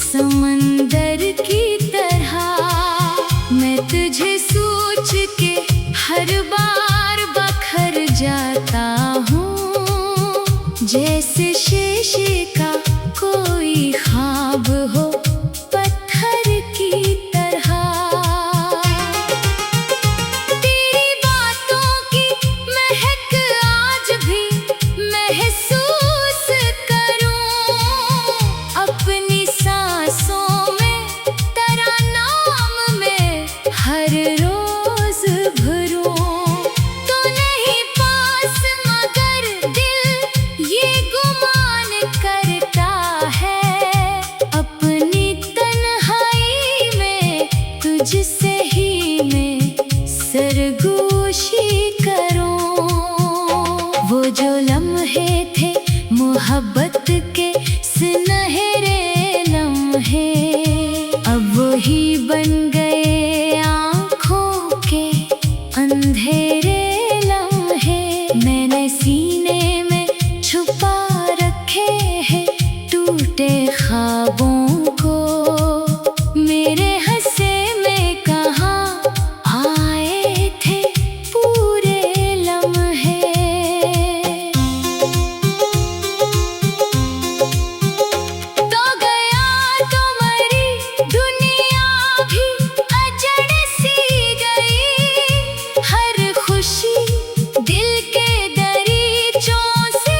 समंदर की तरह मैं तुझे सोच के हर बार बखर जाता हूँ, जैसे शीशे का कोई ख्वाब हो पत्थर की तरह। तेरी बातों की महक आज भी महसूस करूं, अपनी सांसों में तेरा नाम मैं हर रोज भरूं। तो नहीं पास मगर दिल ये गुमान करता है, अपनी तन्हाई में तुझसे ही मैं सरगोशी करूं। वो जो लम्हे थे मोहब्बत के सुनहरे लम्हे, अब वही बन गए आँखों के अंधेरे लम्हे। मैंने सीने में छुपा रखे हैं टूटे ख्वाबों को, मेरे हंसे में कहाँ आए थे पूरे लम्हे। तो गया तो मरी दुनिया भी अजड़ सी गई, हर खुशी दिल के दरीचों से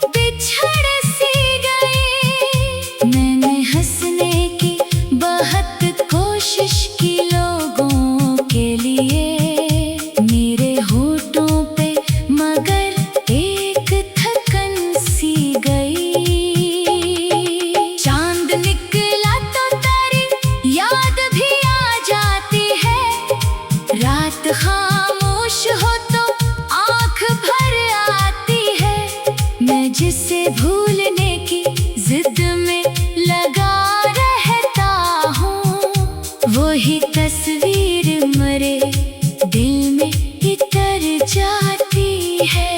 बिछड़ सी गई। मैंने हंसने की बहुत कोशिश की लोगों के लिए, मेरे होठों पे मगर एक थकन सी गई। चांद निकला तो तेरी याद भी आ जाती है, रात खामोश हो तो आँख भर आती है। मैं जिसे भूलने की जिद में लगा रहता हूँ, वही तस्वीर मरे दिल में इतर जाती है।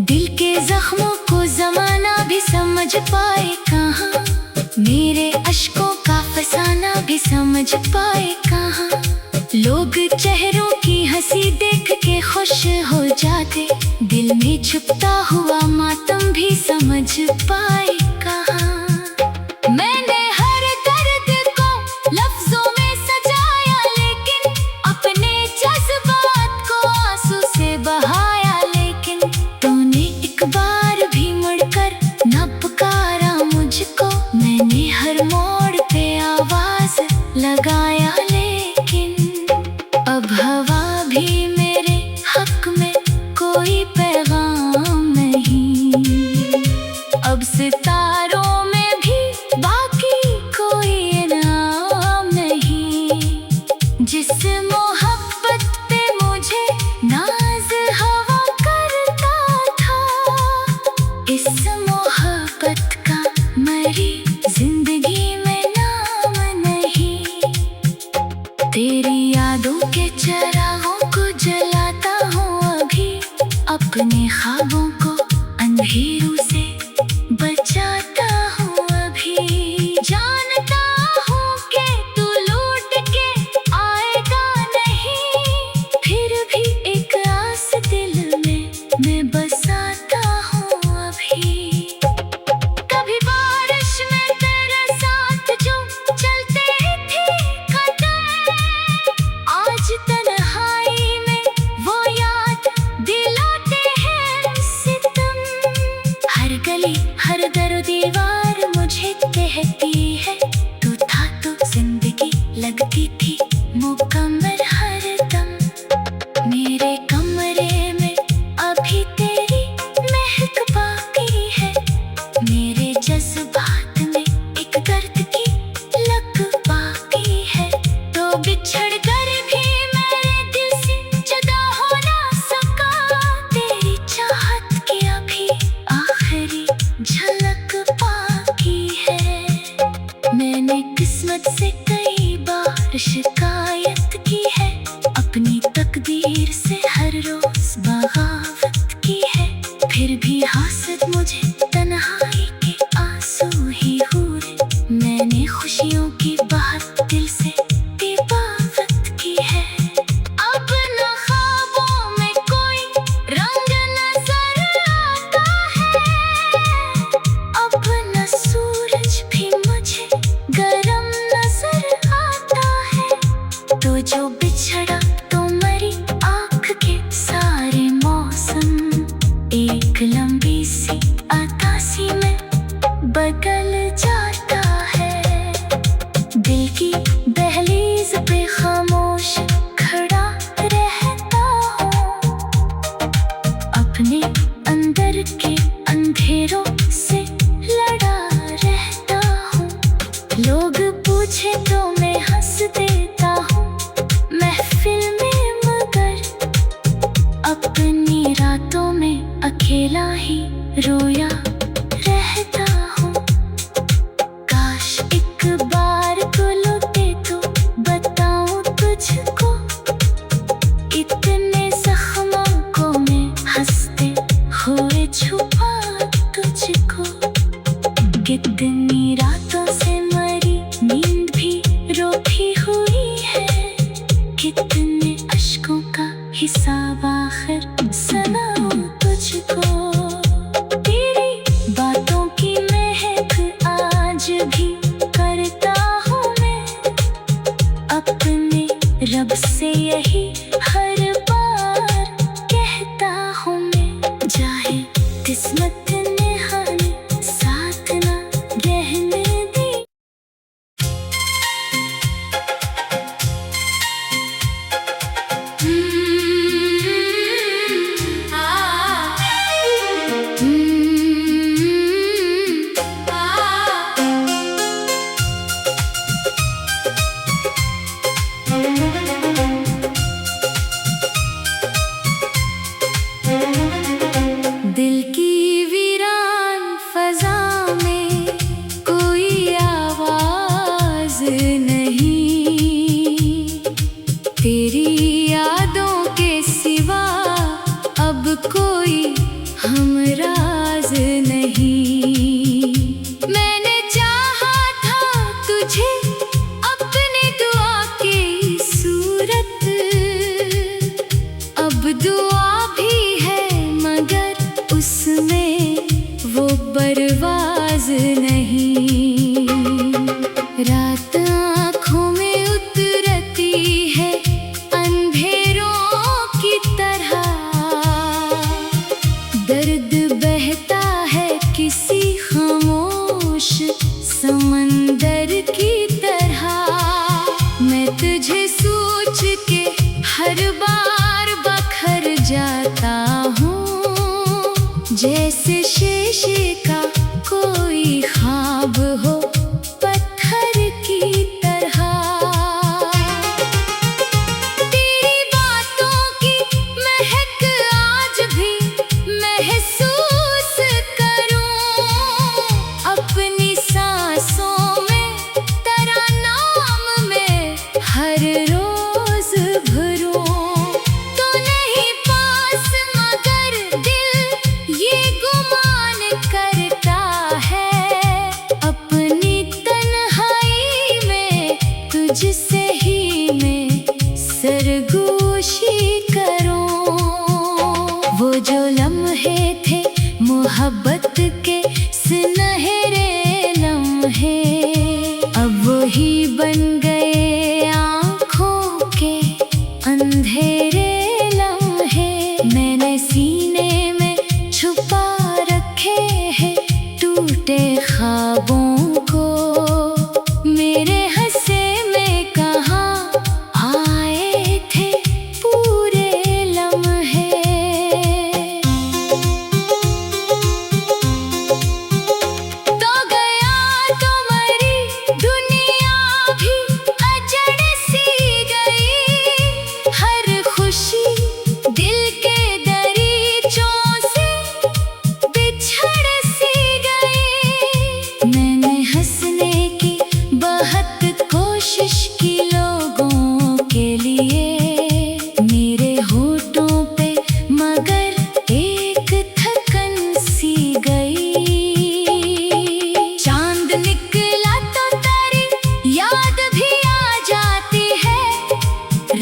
दिल के जख्मों को जमाना भी समझ पाए कहाँ, मेरे अश्कों का फसाना भी समझ पाए कहाँ। लोग चेहरों की हंसी देख के खुश हो जाते, दिल में छुपता हुआ मातम भी समझ पाए कहाँ। मैंने हर दर्द को लफ्जों में सजाया, लेकिन अपने जज्बात को आंसू से बहाया। लेकिन तूने एक बार भी मुड़कर न पुकारा मुझको, मैंने हर मोड़ पे आवाज लगाया। लेकिन अब हवा भी मेरे हक में कोई पैगाम नहीं, अब सितारों में भी बाकी कोई इनाम नहीं। जिस मोहब्बत पे मुझे नाज हवा करता था, इस मोहब्बत का मेरी जिंदगी में नाम नहीं। तेरी यादों के चिरागों को जलाता हूँ अभी, अपने ख्वाबों को अंधेरों से बचाता हूँ अभी। जानता हूँ कि तू लौट के आएगा नहीं, फिर भी एक आस दिल में मैं बसाता हूँ अभी। कभी बारिश में तेरे साथ जो चलते थे कदम, आज तन्हाई में वो याद दिलाते हैं सितम। हर गली हर दर दीवार मुझे कहती है, तू था तो जिंदगी लगती थी मुकम्मल हर दम। मेरे कमरे में अभी तेरी महक बाकी है, मेरे जज्बात में एक दर्द की लग बाकी है। तो बिछड़ कर भी मेरे दिल से जुदा हो ना सका, तेरी चाहत की अभी आखिरी झलक बाकी है। मैंने किस्मत से कई बार शिकायत की है, अपनी तकदीर से हर रोज बगावत की है। फिर भी हासिल मुझे तन्हाई के आंसू ही हो रहे। लोग पूछे तो मैं हंस देता हूँ महफिल में, मगर अपनी रातों में अकेला ही रोया रहता हूँ। काश एक बार तो लौटे तो बताऊं तुझको, इतने जख्मों को मैं हंसते हुए छुपा तुझको। कितनी रातों से मरी नींद भी रोती हुई है, कितने अश्कों का हिसाब आखिर सुनाऊं तुझको। तेरी बातों की महक आज भी करता हूँ मैं, अपने रब से यही हर बार कहता हूँ मैं। चाहे किस्मत ने हानि साथ ना रहने दी। दिल की वीरान फजा में कोई आवाज नहीं, तेरी यादों के सिवा अब कोई हमराज नहीं। मैंने चाहा था तुझे अपने दुआ की सूरत, अब दुआ भी है मगर उसमें वो बरवाज नहीं। रात आँखों में उतरती है अंधेरों की तरह, दर्द बहता है किसी खामोश समंदर की तरह। मैं तुझे सोच के हर बार बखर जाता हूँ, जैसे शीशे का कोई ख्वाब हो पत्थर की तरह। तेरी बातों की महक आज भी महसूस करूं, अपनी सांसों में तेरा नाम मैं हर रोज भरूं। तो नहीं पास मगर दिल ये गुमान करता है, अपनी तन्हाई में तुझसे ही मैं सरगोशी करूं। वो जो लम्हे थे मोहब्बत के सुनहरे लम्हे, अब वही बन गए आँखों के अंधेरे लम्हे। मैंने सीने में छुपा रखे हैं टूटे ख्वाबों को, मेरे हंसे में कहाँ आए थे पूरे लम्हे। तो गया तो मरी दुनिया भी अजड़ सी गई, हर खुशी दिल के दरीचों से बिछड़ सी गई। मैंने हंसने की बहुत कोशिश की लोगों के लिए, मेरे होठों पे मगर एक थकन सी गई। चांद निकला तो तेरी याद भी आ जाती है,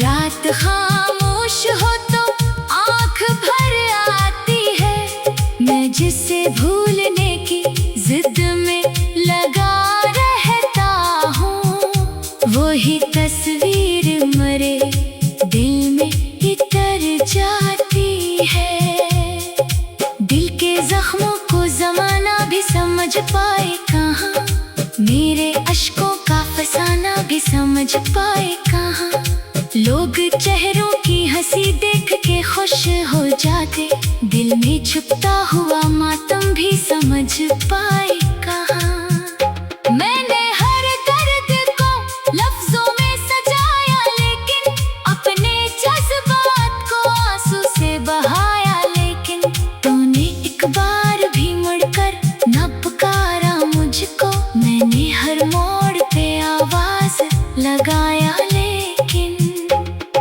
रात खामोश हो तो आँख भर आती है। मैं जिसे भूलने की जिद में लगा रहता हूँ, वही तस्वीर मरे दिल में इतर जाती है। दिल के जख्मों को जमाना भी समझ पाए कहाँ, मेरे अश्कों का फसाना भी समझ पाए कहाँ। लोग चेहरों की हंसी देख के खुश हो जाते, दिल में छुपता हुआ मातम भी समझ पाए कहाँ। मैंने हर मोड़ पे आवाज लगाया, लेकिन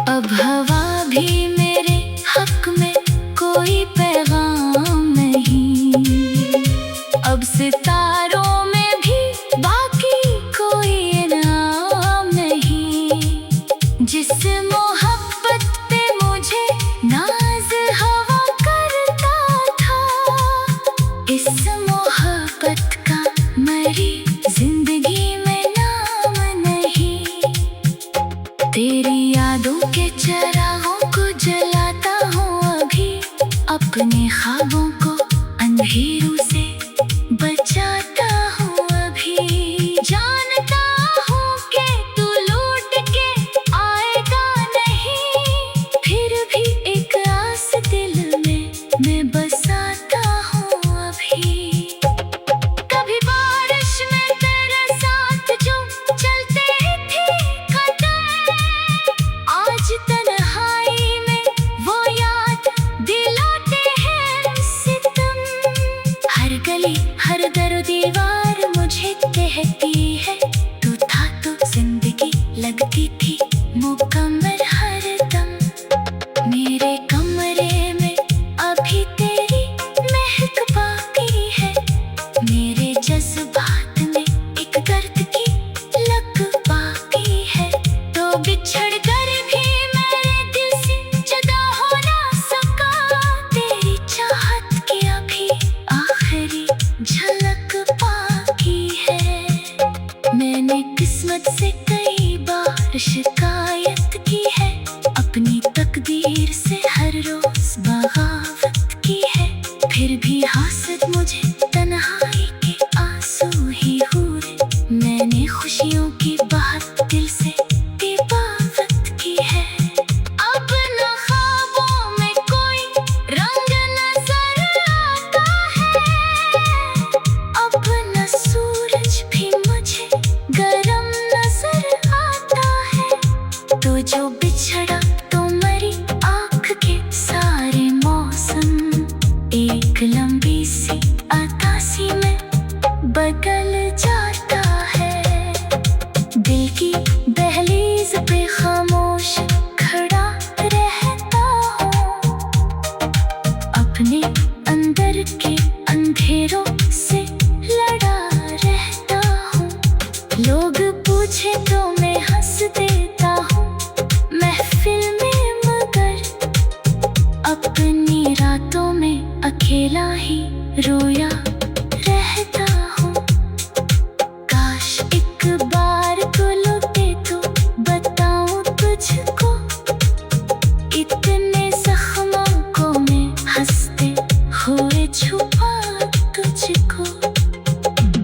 अब हवा भी मेरे हक में कोई पैगाम नहीं। अब सितारों में भी बाकी कोई इनाम नहीं। जिस मोहब्बत पे मुझे नाज हवा करता था, इस मोहब्बत का मेरी जिंदगी में नाम नहीं। तेरी यादों के चिरागों को जलाता हूँ अभी, अपने ख्वाबों को अंधेरों से बचाता हूँ अभी। जानता हूँ कि तू लौट के आएगा नहीं, फिर भी एक आस दिल में मैं बसाता हूँ अभी। कभी बारिश में तेरे साथ जो चलते थे कदम, आज तन्हाई में वो याद दिलाते हैं सितम। हर गली हर दर दीवार मुझे कहती है, तू था तो जिंदगी लगती थी मुकम्मल हरदम। मेरे कमरे में अभी तेरी महक बाकी है, मेरे जज्बात में एक दर्द की लग बाकी है। तो बिछड़ कर भी मेरे दिल से जुदा हो ना सका, तेरी चाहत की अभी आखिरी झलक बाकी है। मैंने किस्मत से कई बार शिकायत की है, अपनी तकदीर से हर रोज बगावत की है। फिर भी हासिल मुझे तन्हाई के आंसू ही हुए, मैंने खुशियों की बात दिल से इबादत की है। अब न ख्वाबों में कोई रंग नजर आता है, अब न सूरज भी मुझे गरम नजर आता है। तो जो बिछड़ा तो मरी आँख के सारे मौसम, एक लंबी सी अतासी में बदल जाता है। दिल की दहलीज पे खामोश खड़ा रहता हूँ, अपने अंदर के अंधेरों से लड़ा रहता हूँ। लोग पूछे तो मैं हंस देता हूँ महफिल में, मगर अपनी रातों में अकेला ही रोया रहता हूँ। काश एक बार तो लौटे तो बताऊं तुझको, इतने जख्मों को मैं हंसते हुए छुपा तुझको।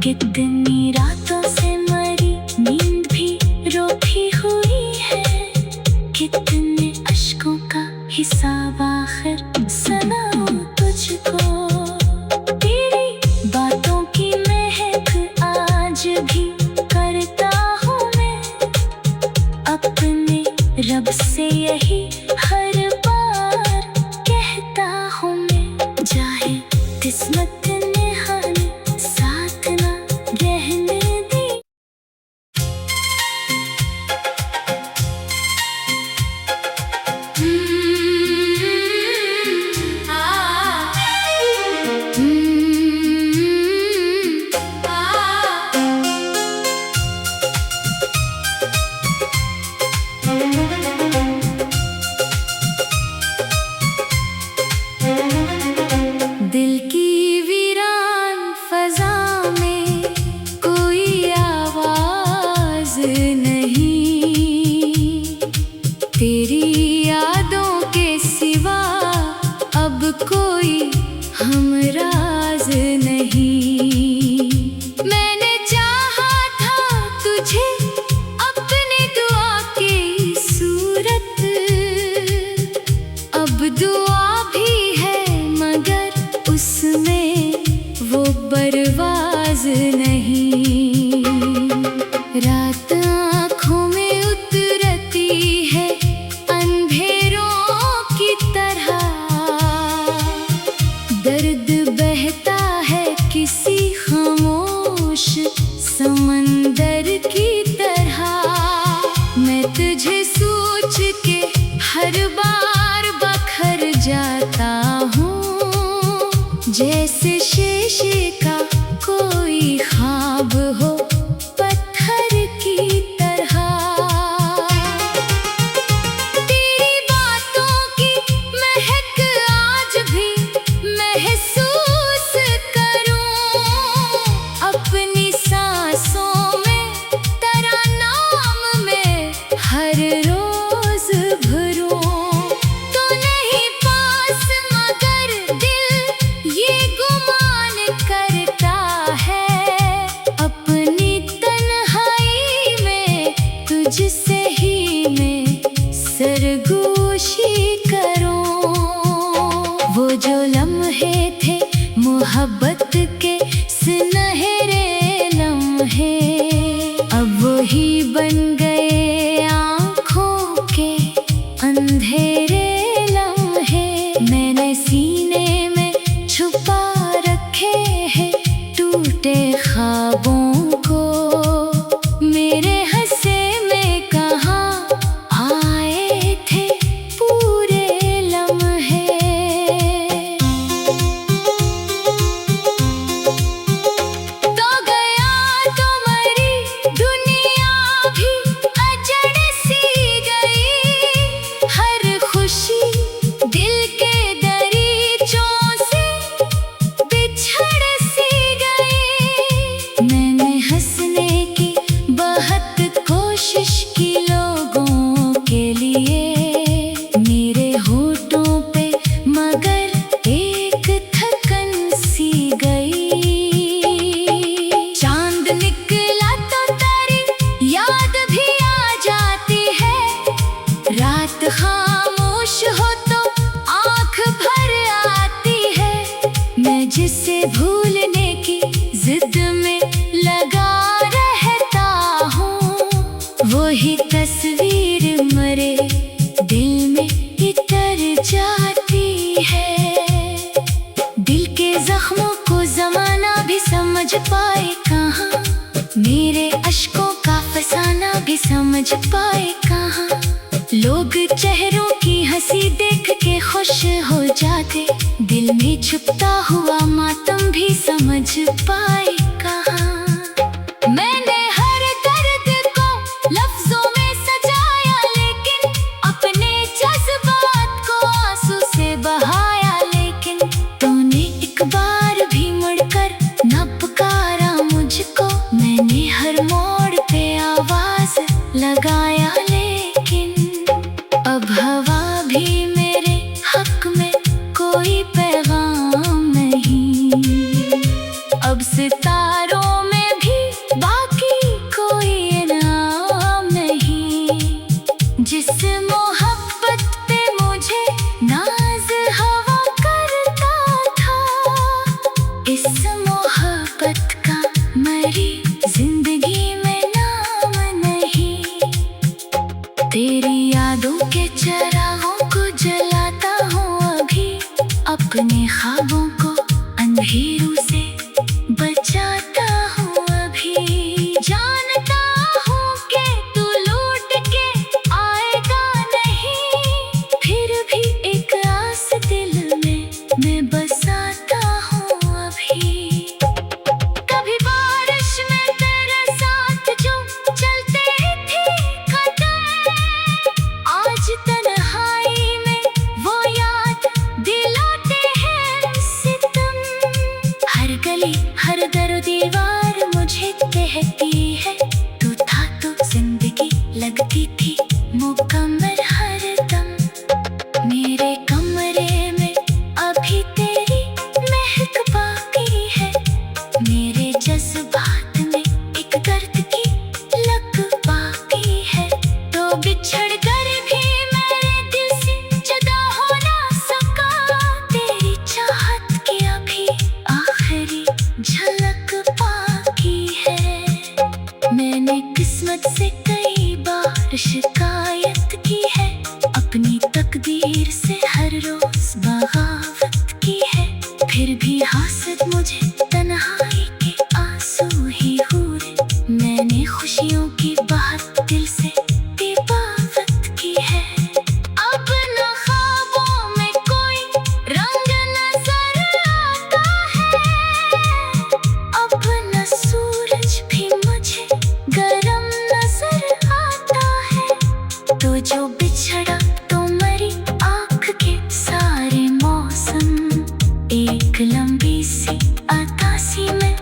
कितनी रातों से मरी नींद भी रोकी हुई है, कितने अश्कों का हिसाब आखिर सुनाऊं तुझको। तेरी बातों की महक आज भी करता हूँ मैं, अपने रब से यही हर बार कहता हूँ मैं। चाहे किस्मत ने हमें साथ ना रहने दी। दिल की वीरान फजा में कोई आवाज नहीं, तेरी यादों के सिवा अब कोई हमराज नहीं। मैंने चाहा था तुझे अपने दुआ की सूरत, अब दुआ भी है मगर उसमें वो परवाज नहीं। रात आँखों में उतरती है अंधेरों की तरह, दर्द बहता है किसी खामोश समंदर तुझसे ही मैं सरगोशी करूं। वो जो लम्हे थे मोहब्बत के सुनहरे लम्हे, अब वो ही बन गए आँखों के अंधेरे लम्हे। मैंने सीने में छुपा रखे हैं टूटे ख्वाबों को, मेरे हंसे में कहाँ आए थे पूरे लम्हे। तो गया तो मरी दुनिया भी अजड़ सी गई, हर खुशी दिल के दरीचों से बिछड़ सी गई। मैंने हंसने की बहुत कोशिश की लोगों के लिए, मेरे होठों पे मगर एक थकन सी गई। चांद निकला तो तारी याद भी आ जाती है, रात खामोश हो तो आँख भर आती है। मैं जिसे भूलने की जिद में लगा रहता हूँ, वही तस्वीर मरे दिल में इतर जाती है। दिल के जख्मों को जमाना भी समझ पाए कहाँ, मेरे अश्कों का फसाना भी समझ पाए कहाँ। लोग चेहरों की हंसी देख के खुश हो जाते, दिल में छुपता हुआ मातम भी समझ पाए कहाँ। मैंने हर दर्द को लफ्जों में सजाया, लेकिन अपने जज्बात को आंसू से बहाया। लेकिन तूने एक बार भी मुड़कर न पुकारा मुझको, मैंने हर मोड़ पे आवाज लगाया। लेकिन अब हवा भी मेरे हक में कोई पैगाम नहीं, अब सितारों में भी बाकी कोई इनाम नहीं। जिस मोहब्बत पे मुझे नाज हवा करता था, इस मोहब्बत का मरी जिंदगी में नाम नहीं। तेरी यादों के चरागों को जलाता हूँ अभी, अपने ख्वाबों को अंधेरों से बचाता हूँ अभी। जानता हूँ कि तू लौट के आएगा नहीं, फिर भी एक आस दिल में मैं बसाता हूँ अभी। कभी बारिश में तेरे साथ जो चलते थे कदम, आज तन्हाई में वो याद दिलाते हैं सितम। हर गली हर दर दीवार मुझे कहती है, तू था तो जिंदगी लगती थी मुकम्मल हरदम। मेरे कमरे में अभी तेरी महक बाकी है, मेरे जज्बात में एक दर्द की लग बाकी है। तो बिछड़ कर भी मेरे दिल से जुदा हो ना सका, तेरी चाहत की अभी आखिरी झलक बाकी है। मैंने किस्मत से कई बार शिकायत की है, अपनी तकदीर से हर रोज बगावत की है। फिर भी हासिल मुझे तन्हाई के आंसू ही हुए, मैंने खुशियों की बात दिल से बेबावत की है। अब न ख्वाबों में कोई रंग नजर आता है, अब न सूरज भी मुझे गरम नजर आता है। तो जो बिछड़ा तो मरी आँख के सारे मौसम, एक लंबी सी अतासी में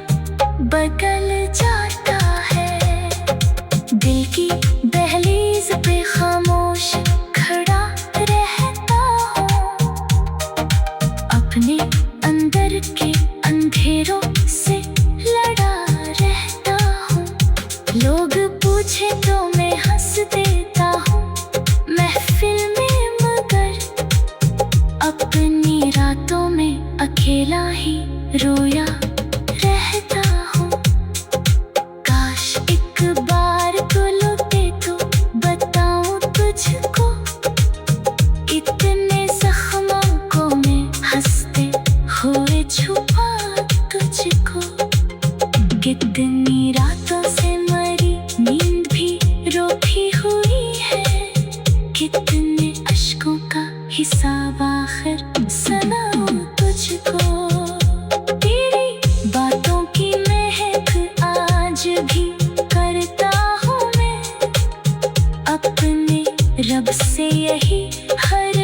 बदल जाता है। दिल की दहलीज पे खामोश खड़ा रहता हूँ, अपने अंदर के अंधेरों से लड़ा रहता हूँ। लोग पूछे तो मैं हंस करता हूँ मैं अपने रब से यही हर